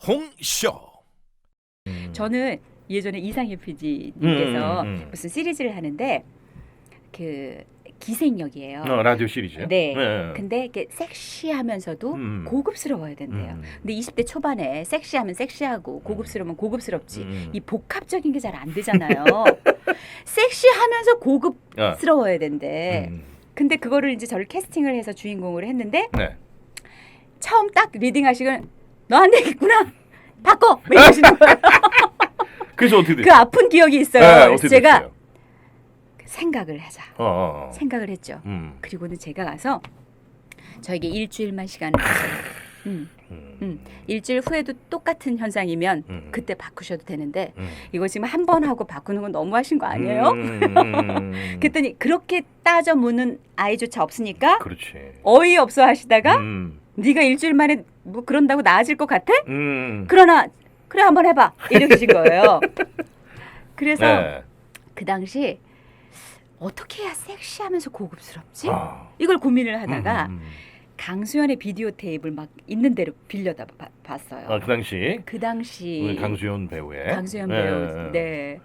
홍쇼. 저는 예전에 이상엽 PD님께서 무슨 시리즈를 하는데 그 기생역이에요. 라디오 시리즈. 네. 근데 이게 섹시하면서도 고급스러워야 된대요. 근데 20대 초반에 섹시하면 섹시하고 고급스러우면 고급스럽지. 이 복합적인 게 잘 안 되잖아요. 섹시하면서 고급스러워야 된대. 근데 그거를 이제 저를 캐스팅을 해서 주인공으로 했는데 네. 처음 딱 리딩하시건 너 안 되겠구나. 바꿔. 이러시는 거예요. 그래서 어떻게 됐어요? 그 아픈 기억이 있어요. 네, 그래서 어떻게 제가 됐어요? 생각을 하자. 생각을 했죠. 그리고는 제가 가서 저에게 일주일만 시간을 주세요. 일주일 후에도 똑같은 현상이면 그때 바꾸셔도 되는데 이거 지금 한 번 하고 바꾸는 건 너무하신 거 아니에요? 그랬더니 그렇게 따져 묻는 아이조차 없으니까 그렇지. 어이없어 하시다가 네가 일주일 만에 뭐 그런다고 나아질 것 같아? 그러나 그래 한번 해봐 이러신 거예요. 그래서 네. 그 당시 어떻게 해야 섹시하면서 고급스럽지? 이걸 고민을 하다가 강수연의 비디오 테이프를 막 있는 대로 빌려다 봤어요. 그 당시 강수연 배우의 강수연 배우. 네.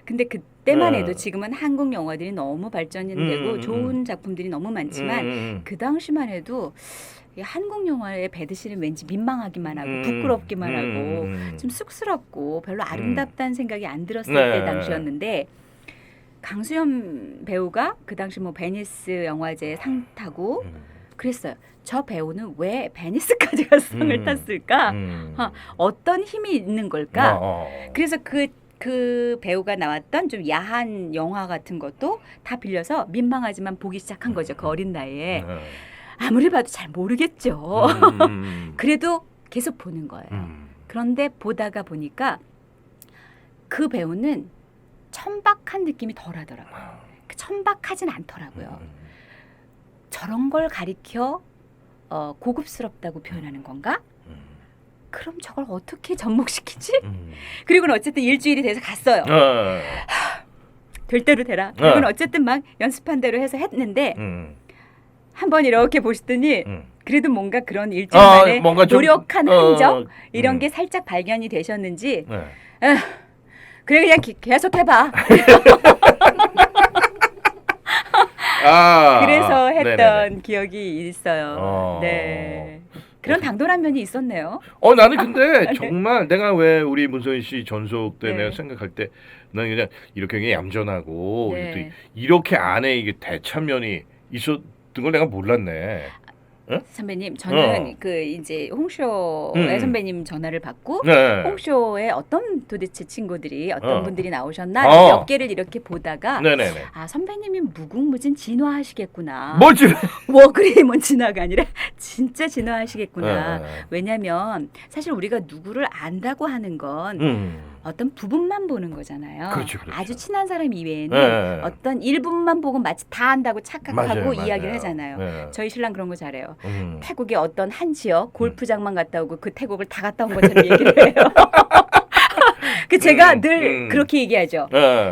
근데 그때만 해도 지금은 한국 영화들이 너무 발전이 되고 좋은 작품들이 너무 많지만 그 당시만 해도 이 한국 영화의 배드신은 왠지 민망하기만 하고 부끄럽기만 하고 좀 쑥스럽고 별로 아름답다는 생각이 안 들었을 때 당시였는데 강수연 배우가 그 당시 뭐 베니스 영화제 상 타고 그랬어요. 저 배우는 왜 베니스까지 가서 상을 탔을까? 어떤 힘이 있는 걸까? 그래서 그 배우가 나왔던 좀 야한 영화 같은 것도 다 빌려서 민망하지만 보기 시작한 거죠. 그 어린 나이에. 아무리 봐도 잘 모르겠죠. 그래도 계속 보는 거예요. 그런데 보다가 보니까 그 배우는 천박한 느낌이 덜하더라고요. 천박하진 않더라고요. 저런 걸 가리켜 고급스럽다고 표현하는 건가? 그럼 저걸 어떻게 접목시키지? 그리고는 어쨌든 일주일이 돼서 갔어요. 될 대로 되라. 그리고는 어쨌든 막 연습한 대로 해서 했는데 한번 이렇게 보시더니 그래도 뭔가 그런 일주일 만에 뭔가 노력한 흔적 이런 게 살짝 발견이 되셨는지 그래 그냥 계속 해봐. 그래서 했던 기억이 있어요. 네. 그런 당돌한 면이 있었네요. 나는 근데 정말 내가 왜 우리 문소희 씨 전속 때 내가 생각할 때 나는 그냥 이렇게 그냥 얌전하고 이렇게 안에 이게 대차면이 있었던 걸 내가 몰랐네. 응? 선배님, 저는 그 이제 홍쇼의 선배님 전화를 받고 홍쇼에 어떤 도대체 친구들이 어떤 분들이 나오셨나 몇 개를 이렇게 보다가 아 선배님이 무궁무진 진화하시겠구나. 뭐지? 워그레이먼 진화가 아니라 진짜 진화하시겠구나. 왜냐하면 사실 우리가 누구를 안다고 하는 건 어떤 부분만 보는 거잖아요. 그렇죠. 아주 친한 사람 이외에는 어떤 일부만 보고 마치 다 안다고 착각하고 이야기를 하잖아요. 저희 신랑 그런 거 잘해요. 태국의 어떤 한 지역 골프장만 갔다 오고 그 태국을 다 갔다 온 것처럼 얘기를 해요. 그 제가 늘 그렇게 얘기하죠.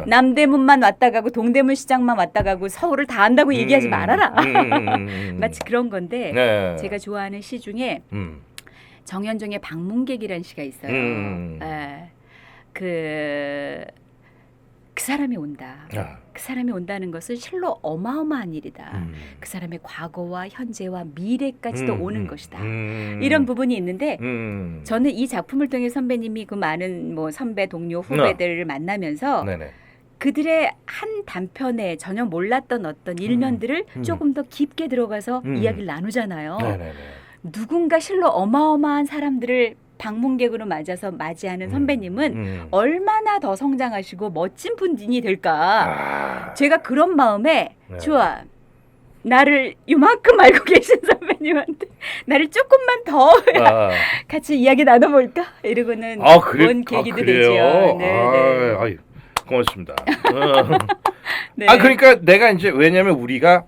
남대문만 왔다 가고 동대문 시장만 왔다 가고 서울을 다 안다고 얘기하지 말아라. 마치 그런 건데 제가 좋아하는 시 중에 정현종의 방문객이라는 시가 있어요. 그 사람이 온다. 그 사람이 온다는 것은 실로 어마어마한 일이다. 그 사람의 과거와 현재와 미래까지도 오는 것이다. 이런 부분이 있는데 저는 이 작품을 통해 선배님이 그 많은 뭐 선배, 동료, 후배들을 만나면서 그들의 한 단편에 전혀 몰랐던 어떤 일면들을 조금 더 깊게 들어가서 이야기를 나누잖아요. 누군가 실로 어마어마한 사람들을 방문객으로 맞이하는 선배님은 얼마나 더 성장하시고 멋진 분이 될까. 제가 그런 마음에 좋아. 나를 이만큼 알고 계신 선배님한테 나를 조금만 더 같이 이야기 나눠볼까? 이러고는 온 계기도 되죠. 네. 고맙습니다. 그러니까 내가 이제 왜냐하면 우리가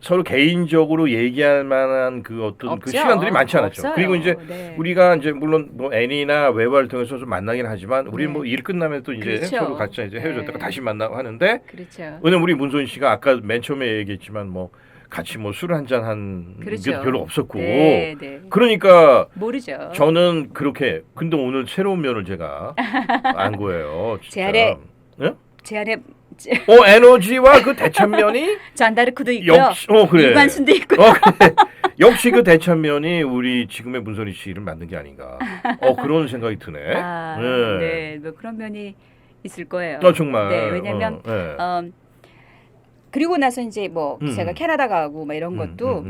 서로 개인적으로 얘기할 만한 그 어떤 그 시간들이 많지 않았죠. 없어요. 그리고 이제 우리가 이제 물론 뭐 애니나 외화를 통해서 좀 만나긴 하지만 우리 뭐 일 끝나면 또 이제 서로 같이 이제 헤어졌다가 다시 만나고 하는데 왜냐면 우리 문소인 씨가 아까 맨 처음에 얘기했지만 뭐 같이 뭐 술 한잔 한 게 그렇죠. 별로 없었고. 네, 네. 그러니까 모르죠. 저는 그렇게 근데 오늘 새로운 면을 제가 안 거예요. 진짜. 제 안에 에너지와 그 대천면이 잔다르크도 있고요. 역시 그래. 이관순도 있고요. 그래. 역시 그 대천면이 우리 지금의 문선희 씨를 만든 게 아닌가. 그런 생각이 드네. 네, 뭐 그런 면이 있을 거예요. 정말. 네, 왜냐면 그리고 나서 이제 뭐 제가 캐나다 가고 막 이런 것도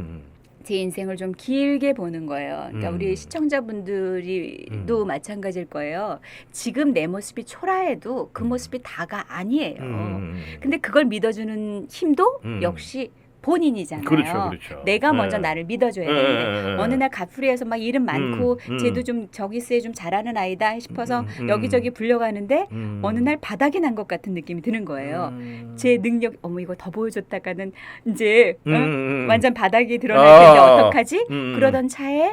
제 인생을 좀 길게 보는 거예요. 그러니까 우리 시청자분들이도 마찬가지일 거예요. 지금 내 모습이 초라해도 그 모습이 다가 아니에요. 근데 그걸 믿어주는 힘도 역시 본인이잖아요. 그렇죠. 내가 먼저 나를 믿어줘야 되는데 어느 날 가프리에서 막 일은 많고 쟤도 좀 저기스에 좀 잘하는 아이다 싶어서 여기저기 불려가는데 어느 날 바닥이 난 것 같은 느낌이 드는 거예요. 제 능력 이거 더 보여줬다가는 이제 완전 바닥이 드러날 텐데 어떡하지? 그러던 차에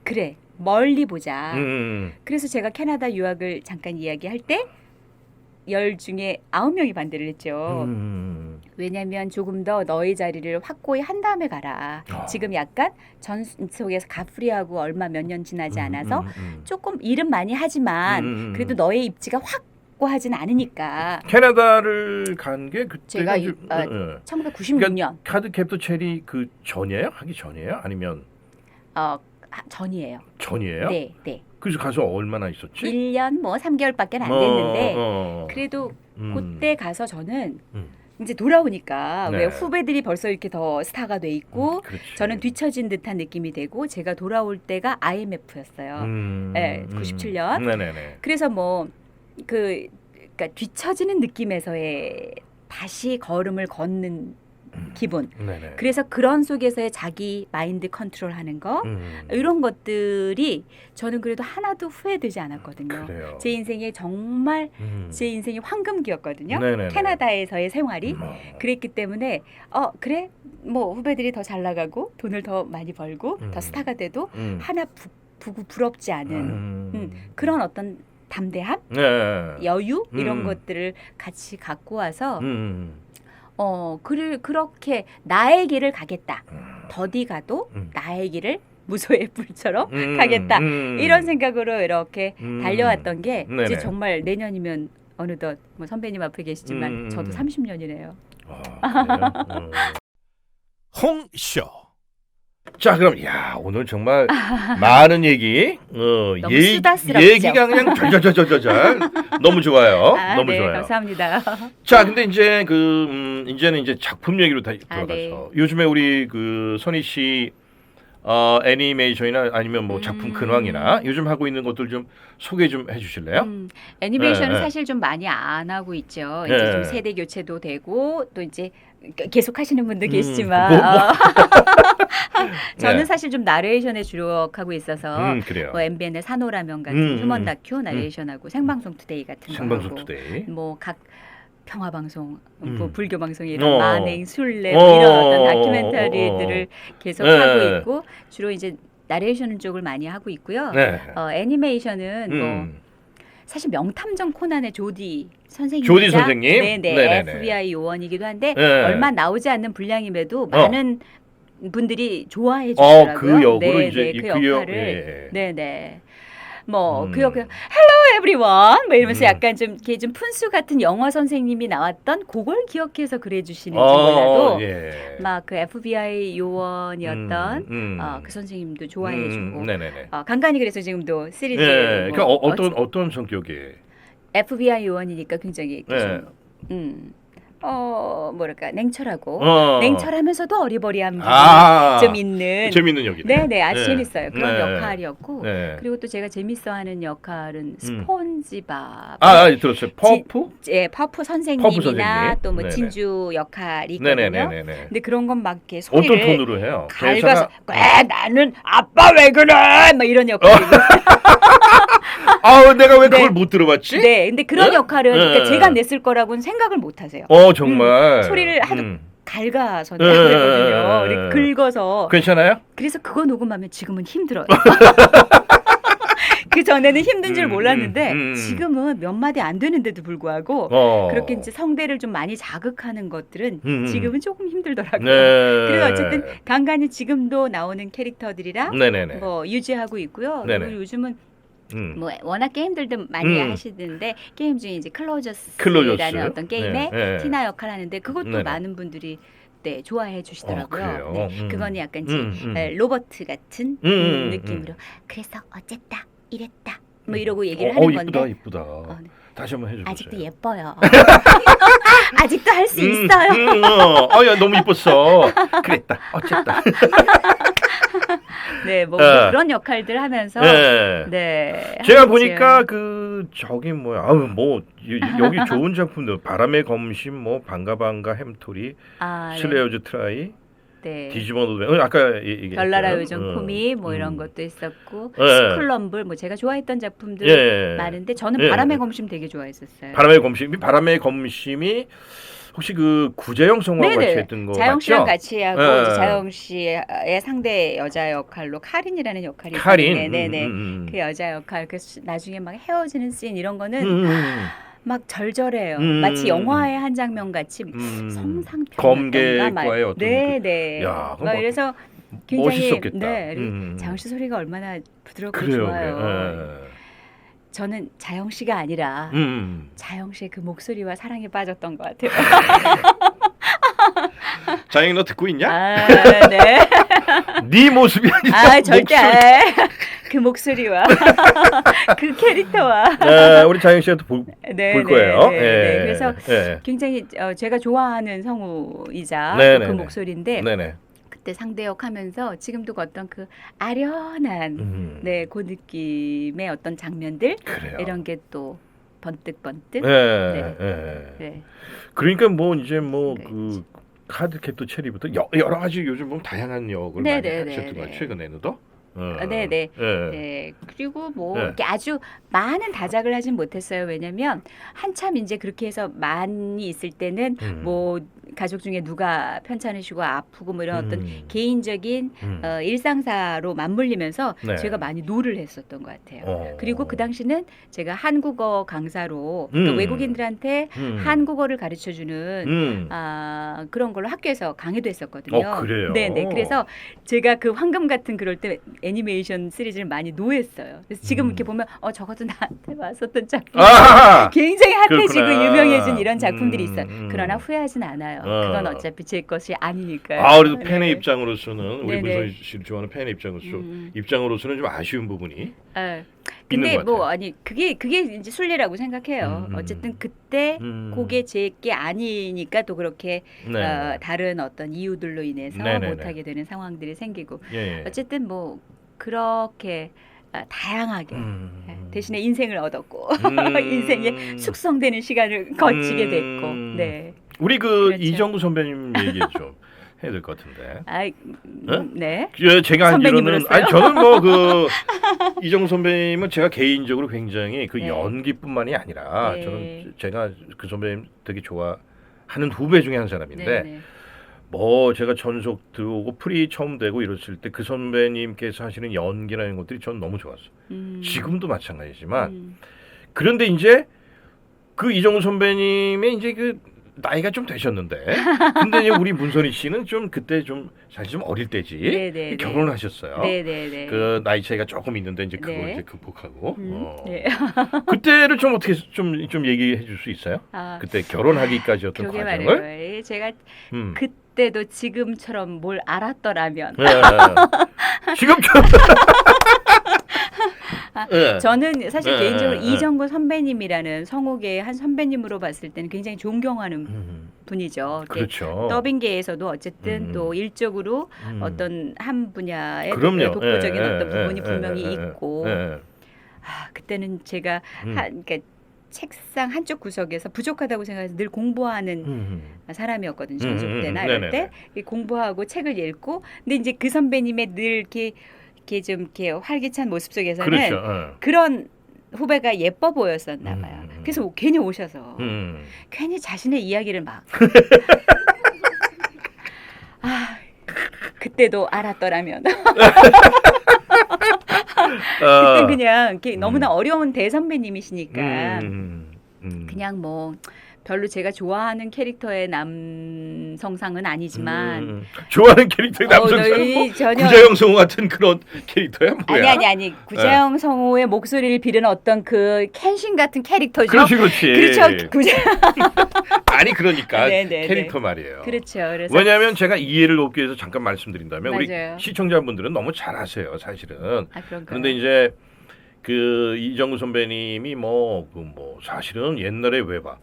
그래 멀리 보자. 그래서 제가 캐나다 유학을 잠깐 이야기할 때 10 중에 9명이 반대를 했죠. 왜냐하면 조금 더 너의 자리를 확고히 한 다음에 가라. 지금 약간 전속에서 가프리하고 얼마 몇 년 지나지 않아서 조금 일은 많이 하지만 그래도 너의 입지가 확고하진 않으니까. 캐나다를 간 게 그때가 제가 1996년. 그러니까 카드 캡터 체리 그 전이에요? 하기 전이에요? 아니면 전이에요. 전이에요? 네, 네. 그래서 가서 얼마나 있었지? 1년 뭐 3개월밖에 안 됐는데 그래도 그때 가서 저는 이제 돌아오니까 왜 후배들이 벌써 이렇게 더 스타가 돼 있고 저는 뒤처진 듯한 느낌이 되고 제가 돌아올 때가 IMF였어요. 네, 97년. 네네네. 그래서 뭐 그러니까 뒤처지는 느낌에서의 다시 걸음을 걷는 기분. 네네. 그래서 그런 속에서의 자기 마인드 컨트롤하는 거 이런 것들이 저는 그래도 하나도 후회되지 않았거든요. 그래요. 제 인생에 정말 제 인생이 황금기였거든요. 네네네. 캐나다에서의 생활이 그랬기 때문에 그래 뭐 후배들이 더 잘 나가고 돈을 더 많이 벌고 더 스타가 돼도 하나 부럽지 않은 그런 어떤 담대함, 여유 이런 것들을 같이 갖고 와서 그렇게 나의 길을 가겠다. 더디 가도 나의 길을 무소의 불처럼 가겠다. 이런 생각으로 이렇게 달려왔던 게 이제 정말 내년이면 어느덧 뭐 선배님 앞에 계시지만 저도 30년이네요. 홍쇼. 자 그럼 오늘 정말 많은 얘기 너무 수다스럽죠. 얘기가 그냥 절절절절절 너무 좋아요. 너무 네, 좋아요. 감사합니다. 자 근데 이제 이제는 이제 작품 얘기로 돌아가서 네. 요즘에 우리 그 선희 씨 애니메이션이나 아니면 뭐 작품 근황이나 요즘 하고 있는 것들 좀 소개 좀 해주실래요? 애니메이션은 사실 좀 많이 안 하고 있죠. 이제 좀 세대 교체도 되고 또 이제 계속 하시는 분도 계시지만 저는 사실 좀 나레이션에 주력하고 있어서 그래요. 뭐 MBN의 산호라면 같은 휴먼 다큐 나레이션하고 생방송 투데이 같은 거 생방송 하고 투데이. 뭐 각 평화 방송, 뭐 불교 방송이 이런 만행, 순례 어, 뭐 이런 어떤 다큐멘터리들을 계속 네. 하고 있고 주로 이제 나레이션 쪽을 많이 하고 있고요. 네. 애니메이션은 뭐 사실 명탐정 코난의 조디 선생님, 조디 선생님? 네네, 네네네. FBI 요원이기도 한데 네. 얼마 나오지 않는 분량임에도 많은 분들이 좋아해 주시더라고요. 그 역으로 네네, 이제 그 그 역, 역할을 네네. 뭐 그 역을 Hello everyone 뭐 이러면서 약간 좀 이렇게 좀 푼수 같은 영어 선생님이 나왔던 그걸 기억해서 그래 주시는지 몰라도 막 그 FBI 요원이었던 그 선생님도 좋아해 주고 간간히 그래서 지금도 시리즈 그러니까 어떤 성격이에요? FBI 요원이니까 굉장히 좀 뭐랄까 냉철하고 냉철하면서도 어리버리한 부분이 좀 있는 재밌는 역이네. 네네 아주 재밌어요. 그런 역할이었고 그리고 또 제가 재밌어하는 역할은 스폰지밥. 들었어요. 퍼프? 퍼프 선생님이나 선생님. 또 뭐 진주 역할이 있거든요. 근데 그런 건 막 이렇게 소리를 어떤 톤으로 해요? 갈가서 나는 아빠 왜 그래? 막 이런 역할이고. 내가 왜 그걸 못 들어봤지? 네, 근데 그런 역할은 그러니까 제가 냈을 거라고는 생각을 못 하세요. 정말. 소리를 하도 갈가서 내거든요. 이렇게 긁어서. 괜찮아요? 그래서 그거 녹음하면 지금은 힘들어요. 전에는 힘든 줄 몰랐는데 지금은 몇 마디 안 되는데도 불구하고 그렇게 이제 성대를 좀 많이 자극하는 것들은 지금은 조금 힘들더라고요. 네. 그리고 어쨌든 간간히 지금도 나오는 캐릭터들이랑 네네네. 뭐 유지하고 있고요. 네네. 그리고 요즘은 음. 워낙 게임들도 많이 하시는데 게임 중에 이제 클로저스. 클로저스라는 어떤 게임에 네. 티나 역할 하는데 그것도 네네. 많은 분들이 네, 좋아해 주시더라고요. 그래요? 네, 그건 약간 이제 로버트 같은 느낌으로 그래서 어쨌다 이랬다 뭐 이러고 얘기를 하는 건데 이쁘다. 네. 다시 한번 해줘보세요. 아직도 예뻐요. 아직도 할 수 있어요. 야 너무 이뻤어. 그랬다. 어쨌다. 네, 뭐 그런 역할들 하면서 네. 제가 하겠죠. 보니까 저기 뭐야, 여기 좋은 작품들 바람의 검심, 뭐 반가반가 햄토리, 네. 슬레어즈 트라이, 네. 디지몬 아까 얘기했던 별나라 요정 코미 뭐 이런 것도 있었고 네. 스쿨럼블 뭐 제가 좋아했던 작품들 많은데 저는 바람의 검심 되게 좋아했었어요. 바람의 검심이 혹시 그 구재영 성우와 같이 했던 거 자영 씨랑 맞죠? 같이 하고 이제 자영 씨의 상대 여자 역할로 카린이라는 역할이 카린. 네네. 그 여자 역할 그 나중에 막 헤어지는 씬 이런 거는 막 절절해요. 마치 영화의 한 장면 같이 성상편이었던가 검객과의 어떤 네네. 막 이래서 굉장히 멋있었겠다. 네. 자영 씨 소리가 얼마나 부드럽고 그래요, 좋아요. 그래. 저는 자영 씨가 아니라 자영 씨의 그 목소리와 사랑에 빠졌던 것 같아요. 자영이 너 듣고 있냐? 아, 네. 네 모습이 아니라 절대 그 목소리와 그 캐릭터와 우리 자영 씨가 또 볼 거예요. 네. 그래서 굉장히 제가 좋아하는 성우이자 그 목소리인데 그때 상대역 하면서 지금도 어떤 그 아련한 그 느낌의 어떤 장면들 그래요. 이런 게 또 번뜩번뜩 그러니까 뭐 이제 그 카드캡터 체리부터 여러 가지 요즘 보면 다양한 역을 많이 하셨던 것 같아요. 최근에는도. 네네. 네. 그리고 뭐 이렇게 아주 많은 다작을 하진 못했어요. 왜냐면 한참 이제 그렇게 해서 많이 있을 때는 뭐 가족 중에 누가 편찮으시고 아프고 뭐 이런 어떤 개인적인 일상사로 맞물리면서 제가 많이 노를 했었던 것 같아요. 그리고 그 당시는 제가 한국어 강사로 그러니까 외국인들한테 한국어를 가르쳐주는 그런 걸로 학교에서 강의도 했었거든요. 그래요? 네네. 그래서 제가 그 황금 같은 그럴 때 애니메이션 시리즈를 많이 노했어요. 그래서 지금 이렇게 보면 저것도 나한테 왔었던 작품 굉장히 핫해지고 유명해진 이런 작품들이 있어요. 그러나 후회하진 않아요. 그건 어차피 제 것이 아니니까요. 그래도 팬의 입장으로서는 우리 문선희 씨를 좋아하는 팬의 입장으로서는 좀 아쉬운 부분이 근데 뭐 그게 이제 순리라고 생각해요. 어쨌든 그때 그게 제게 아니니까 또 그렇게 다른 어떤 이유들로 인해서 못하게 되는 상황들이 생기고 어쨌든 뭐 그렇게 다양하게 대신에 인생을 얻었고 인생에 숙성되는 시간을 거치게 됐고 우리 그렇죠. 이정구 선배님 얘기 좀 해야 될 것 같은데. 네. 제가 알기로는 저는 뭐 이정구 선배님은 제가 개인적으로 굉장히 연기뿐만이 아니라 저는 제가 그 선배님 되게 좋아하는 후배 중에 한 사람인데 뭐 제가 전속 들어오고 프리 처음 되고 이랬을 때 그 선배님께서 하시는 연기라는 것들이 저는 너무 좋았어요. 지금도 마찬가지지만 그런데 이제 그 이정우 선배님의 이제 나이가 좀 되셨는데 근데 이제 우리 문선희 씨는 좀 그때 좀 사실 좀 어릴 때지 결혼을 하셨어요. 그 나이 차이가 조금 있는데 이제 그걸 이제 극복하고 그때를 좀 어떻게 좀 얘기해 줄 수 있어요? 그때 결혼하기까지 어떤 과정을? 제가 그때도 지금처럼 뭘 알았더라면 지금처럼 저는 사실 개인적으로 이정구 선배님이라는 성우계의 한 선배님으로 봤을 때는 굉장히 존경하는 분이죠. 그렇죠. 더빙계에서도 어쨌든 또 일적으로 어떤 한 분야의 독보적인 어떤 부분이 분명히 있고 그때는 제가 그러니까 책상 한쪽 구석에서 부족하다고 생각해서 늘 공부하는 사람이었거든요. 전속 때나 이럴 때 공부하고 책을 읽고 근데 이제 그 선배님의 늘 이렇게 좀 이렇게 활기찬 모습 속에서는 그런 후배가 예뻐 보였었나 봐요. 그래서 괜히 오셔서 괜히 자신의 이야기를 막 그때도 알았더라면 그때 그냥 이렇게 너무나 어려운 대선배님이시니까 음. 그냥 뭐 별로 제가 좋아하는 캐릭터의 남성상은 아니지만 좋아하는 캐릭터의 남성상은 뭐 전혀 구자영 성우 같은 그런 캐릭터야 뭐야? 아니 구자영 성우의 목소리를 빌은 어떤 그 켄신 같은 캐릭터죠. 그렇지. 그렇죠. 아니 그러니까 네네네. 캐릭터 말이에요. 그렇죠. 그래서 왜냐하면 제가 이해를 돕기 위해서 잠깐 말씀드린다면 맞아요. 우리 시청자분들은 너무 잘 아세요, 사실은. 그런가요? 그런데 이제 그 이정우 선배님이 뭐 사실은 옛날에 왜 봐.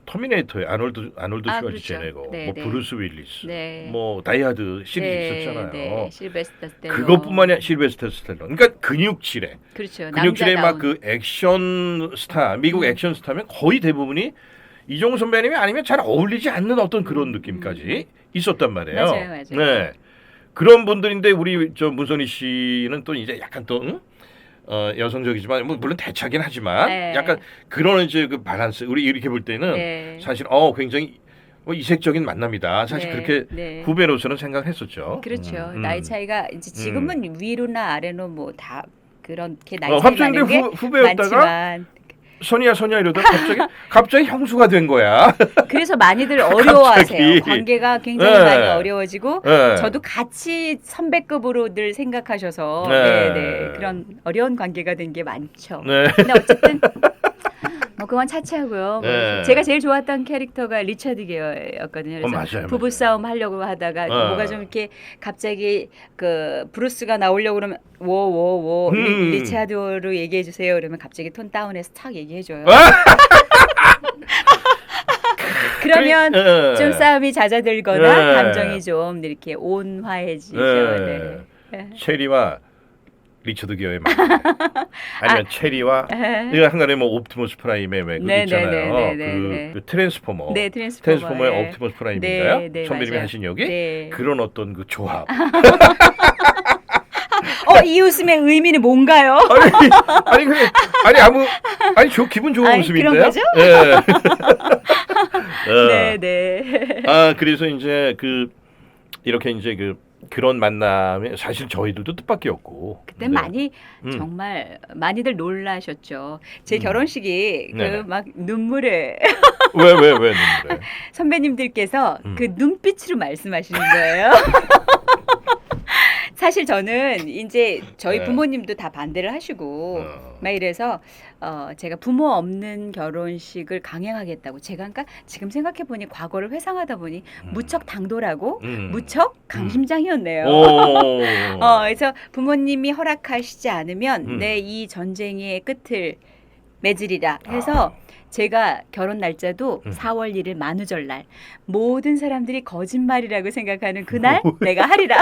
터미네이터에 아놀드 슈왈츠제네거, 네, 뭐 네. 브루스 윌리스, 네. 뭐 다이하드 시리즈 있었잖아요. 네. 실베스터 스텔론. 그것뿐만이 아니라 실베스터 스텔론. 그러니까 근육질에 그렇죠. 근육질에 막 남자다운. 그 액션 스타, 미국 액션 스타면 거의 대부분이 이종우 선배님이 아니면 잘 어울리지 않는 어떤 그런 느낌까지 있었단 말이에요. 맞아요. 네. 그런 분들인데 우리 저 문선희 씨는 또 이제 약간 또 여성적이지만 뭐 물론 대차긴 하지만 네. 약간 그런 이제 그 밸런스 우리 이렇게 볼 때는 네. 사실 굉장히 뭐 이색적인 만남이다. 사실 네. 그렇게 네. 후배로서는 생각했었죠. 그렇죠. 나이 차이가 이제 지금은 위로나 아래로 뭐 다 그렇게 나이 차이 갑자기 나는 게 후배였다가 많지만 선이야 이러다가 갑자기 형수가 된 거야. 그래서 많이들 어려워하세요. 갑자기. 관계가 굉장히 네. 많이 어려워지고 네. 저도 같이 선배급으로 늘 생각하셔서 네. 네. 그런 어려운 관계가 된 게 많죠. 네. 근데 어쨌든 뭐 그건 차치하고요. 네. 제가 제일 좋았던 캐릭터가 리처드 기어였거든요. 그래서 맞아요. 부부 싸움 하려고 하다가 뭐가 좀 이렇게 갑자기 그 브루스가 나오려고 그러면 워 리차드로 얘기해 주세요. 그러면 갑자기 톤 다운해서 탁 얘기해 줘요. 그러면 좀 싸움이 잦아들거나 감정이 좀 이렇게 온화해지죠. 네. 체리와 리처드 기어의 만남. 아니면 체리와 이거 한간에 뭐 옵티머스 프라임의 왜 그거 있잖아요. 그 트랜스포머. 네, 트랜스포머의 트랜스포머의 옵티머스 프라임인가요? 네, 선배님이 맞아요. 하신 역이 네. 그런 어떤 그 조합. 이 웃음의 의미는 뭔가요? 아니 기분 좋은 웃음인데요. 그런 거죠? 네. 네. 그래서 이제 이렇게 이제 그런 만남에 사실 저희들도 뜻밖의 없고. 그때 많이 정말 많이들 놀라셨죠. 제 결혼식이 네네. 막 눈물에 왜 눈물에? 선배님들께서 그 눈빛으로 말씀하시는 거예요. 사실 저는 이제 저희 네. 부모님도 다 반대를 하시고 막 이래서 제가 부모 없는 결혼식을 강행하겠다고 제가 그러니까 지금 생각해 보니 과거를 회상하다 보니 무척 당돌하고 무척 강심장이었네요. 그래서 부모님이 허락하시지 않으면 내 이 전쟁의 끝을 맺으리라 해서 제가 결혼 날짜도 4월 1일 만우절날 모든 사람들이 거짓말이라고 생각하는 그날 내가 하리라.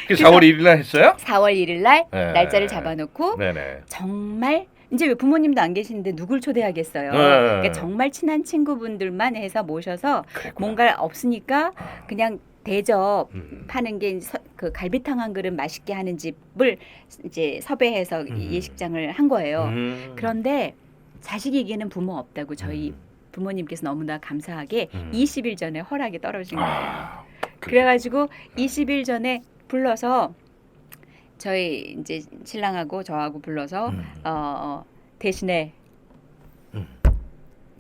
4월 1일 날 했어요? 4월 1일 날 네. 날짜를 잡아놓고 네네. 정말 이제 왜 부모님도 안 계시는데 누굴 초대하겠어요. 네. 그러니까 정말 친한 친구분들만 해서 모셔서 그랬구나. 뭔가 없으니까 그냥 대접 하는 게 그 갈비탕 한 그릇 맛있게 하는 집을 이제 섭외해서 예식장을 한 거예요. 그런데 자식에게는 부모 없다고 저희 부모님께서 너무나 감사하게 20일 전에 허락이 떨어진 거예요. 그래가지고 20일 전에 불러서 저희 이제 신랑하고 저하고 불러서 대신에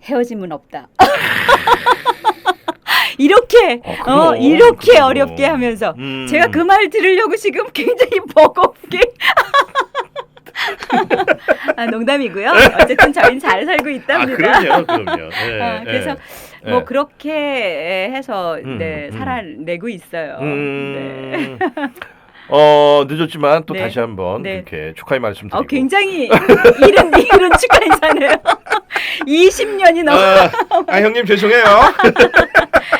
헤어짐은 없다. 이렇게 이렇게 그럼. 어렵게 하면서 제가 그 말 들으려고 지금 굉장히 버겁게 농담이고요. 어쨌든 저희는 잘 살고 있답니다. 그럼요. 네, 그래서 네. 뭐 그렇게 해서 살아내고 있어요. 네. 늦었지만 또 네. 다시 한번 네. 이렇게 축하의 말씀드리고. 굉장히 이른 축하 인사네요. 20년이 넘어. 형님 죄송해요.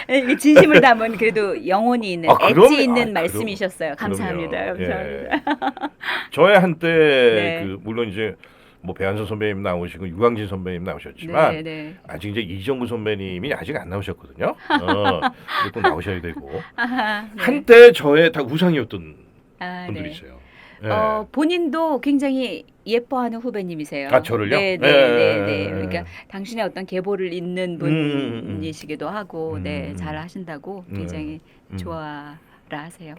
이게 진심을 담은 그래도 영혼이 있는 그럼요. 엣지 있는 말씀이셨어요. 감사합니다. 그럼요. 감사합니다. 저의 한때 네. 물론 이제 뭐 배한선 선배님 나오시고 유광진 선배님 나오셨지만 네, 네. 아직 이제 이정구 선배님이 아직 안 나오셨거든요. 근데 또 나오셔야 되고 아하, 네. 한때 저의 다 우상이었던 분들이세요. 네. 본인도 굉장히 예뻐하는 후배님이세요. 저를요? 네. 그러니까 당신의 어떤 계보를 잇는 분이시기도 하고, 잘 하신다고 굉장히 좋아하시는 하세요.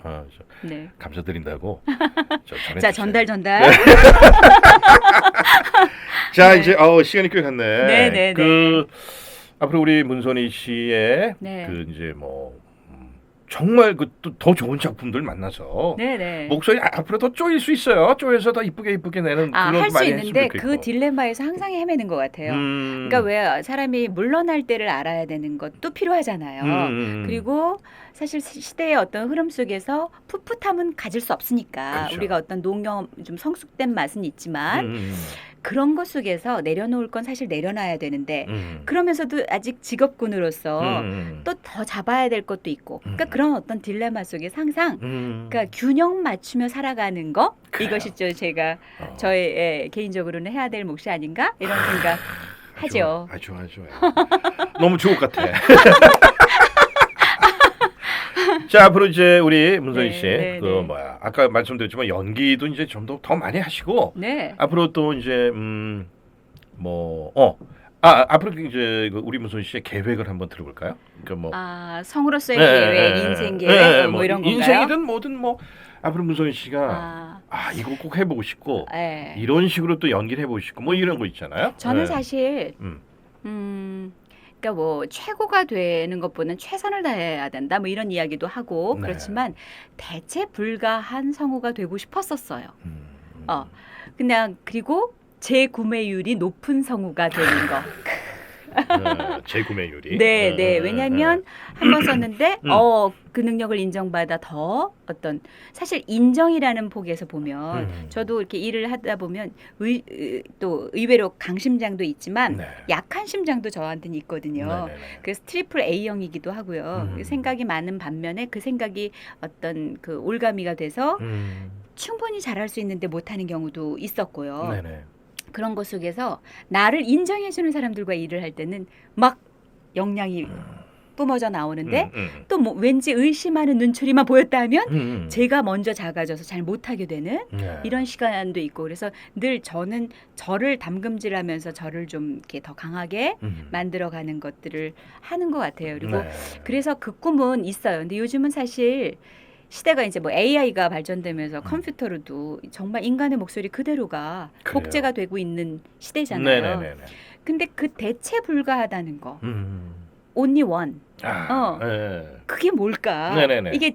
네. 감사드린다고. 자, 전달. 자, 네. 이제 시간이 꽤 갔네. 네네네. 앞으로 우리 문선희 씨의 네. 그 이제 뭐 정말 그 또 더 좋은 작품들 만나서 네네. 목소리 앞으로 더 쪼일 수 있어요. 쪼여서 더 이쁘게 내는 그런 할 수 많이 있는데 했으면 그 좋겠고. 딜레마에서 항상 헤매는 것 같아요. 그러니까 왜 사람이 물러날 때를 알아야 되는 것도 필요하잖아요. 그리고 사실 시대의 어떤 흐름 속에서 풋풋함은 가질 수 없으니까 그렇죠. 우리가 어떤 농경 좀 성숙된 맛은 있지만 그런 것 속에서 내려놓을 건 사실 내려놔야 되는데 그러면서도 아직 직업군으로서 또 더 잡아야 될 것도 있고 그러니까 그런 어떤 딜레마 속에 항상 그러니까 균형 맞추며 살아가는 거 그래요. 이것이 제가 저의 개인적으로는 해야 될 몫이 아닌가 이런 생각 하죠. 좋아요. 너무 주옥 같아. 자, 앞으로 이제 우리 문선희 씨, 아까 말씀드렸지만 연기도 이제 좀 더 많이 하시고, 네. 앞으로 또 이제 앞으로 이제 우리 문선희 씨의 계획을 한번 들어볼까요? 그러니까 성으로서의 계획, 인생 계획, 뭐 이런 건가요? 인생이든 뭐든 앞으로 문선희 씨가 이거 꼭 해보고 싶고, 이런 식으로 또 연기를 해보고 싶고, 뭐 이런 거 있잖아요. 저는 사실 그러니까 뭐 최고가 되는 것보다는 최선을 다해야 된다 뭐 이런 이야기도 하고 그렇지만 대체 불가한 성우가 되고 싶었었어요. 그냥 그리고 재구매율이 높은 성우가 되는 거. 재구매율이. 네. 왜냐하면 한 번 썼는데 그 능력을 인정받아 더 어떤 사실 인정이라는 폭에서 보면 저도 이렇게 일을 하다 보면 또 의외로 강심장도 있지만 약한 심장도 저한테는 있거든요. 그래서 트리플 A형이기도 하고요. 생각이 많은 반면에 그 생각이 어떤 그 올가미가 돼서 충분히 잘할 수 있는데 못하는 경우도 있었고요. 그런 것 속에서 나를 인정해주는 사람들과 일을 할 때는 막 역량이 뿜어져 나오는데 또 뭐 왠지 의심하는 눈초리만 보였다 하면 제가 먼저 작아져서 잘 못하게 되는 이런 시간도 있고 그래서 늘 저는 저를 담금질하면서 저를 좀 이렇게 더 강하게 만들어가는 것들을 하는 것 같아요. 그리고 그래서 그 꿈은 있어요. 근데 요즘은 사실 시대가 이제 뭐 AI가 발전되면서 컴퓨터로도 정말 인간의 목소리 그대로가 복제가 되고 있는 시대잖아요. 근데 그 대체 불가하다는 거. only one. 그게 뭘까? 이게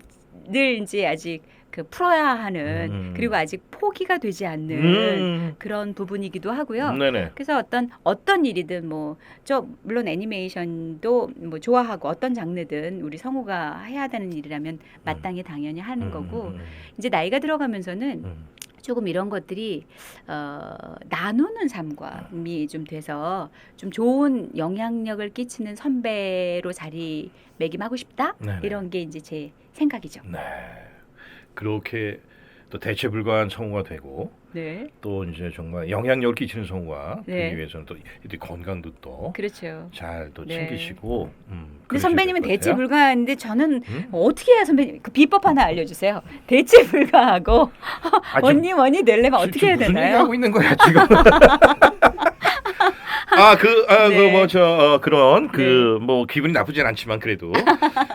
늘 이제 아직 그 풀어야 하는 그리고 아직 포기가 되지 않는 그런 부분이기도 하고요. 그래서 어떤 일이든 물론 애니메이션도 뭐 좋아하고 어떤 장르든 우리 성우가 해야 되는 일이라면 마땅히 당연히 하는 거고 이제 나이가 들어가면서는 조금 이런 것들이 나누는 삶과이 좀 돼서 좀 좋은 영향력을 끼치는 선배로 자리매김하고 싶다 이런 게 이제 제 생각이죠. 그렇게 또 대체 불가한 성우가 되고 또 이제 정말 영향력을 끼치는 성우가 되기 위해서는 또 이 건강도 또 그렇죠. 잘 또 챙기시고. 근데 선배님은 대체 불가한데 저는 어떻게 해야 선배님 그 비법 하나 알려주세요. 대체 불가하고 원니 되려면 어떻게 해야 무슨 되나요? 얘기하고 있는 거야 지금? 그런 뭐 기분이 나쁘진 않지만 그래도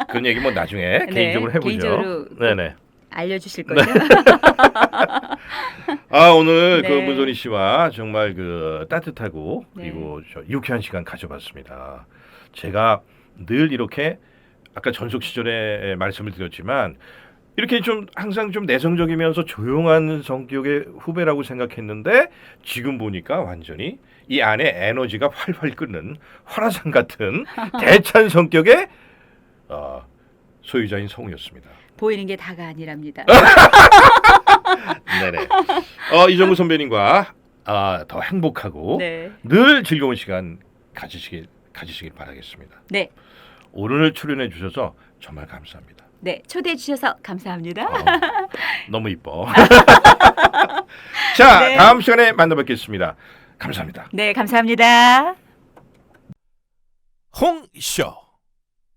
그런 얘기 뭐 나중에 개인적으로 해보죠. 개인적으로 알려주실 거죠? 오늘 그 문선희 씨와 정말 그 따뜻하고 그리고 유쾌한 시간 가져봤습니다. 제가 늘 이렇게 아까 전속 시절에 말씀을 드렸지만 이렇게 좀 항상 좀 내성적이면서 조용한 성격의 후배라고 생각했는데 지금 보니까 완전히 이 안에 에너지가 활활 끓는 화라산 같은 대찬 성격의 소유자인 성우였습니다. 보이는 게 다가 아니랍니다. 이정우 선배님과 더 행복하고 늘 즐거운 시간 가지시길 바라겠습니다. 오늘 출연해 주셔서 정말 감사합니다. 초대해 주셔서 감사합니다. 너무 이뻐. 자, 다음 시간에 만나뵙겠습니다. 감사합니다. 감사합니다. 홍쇼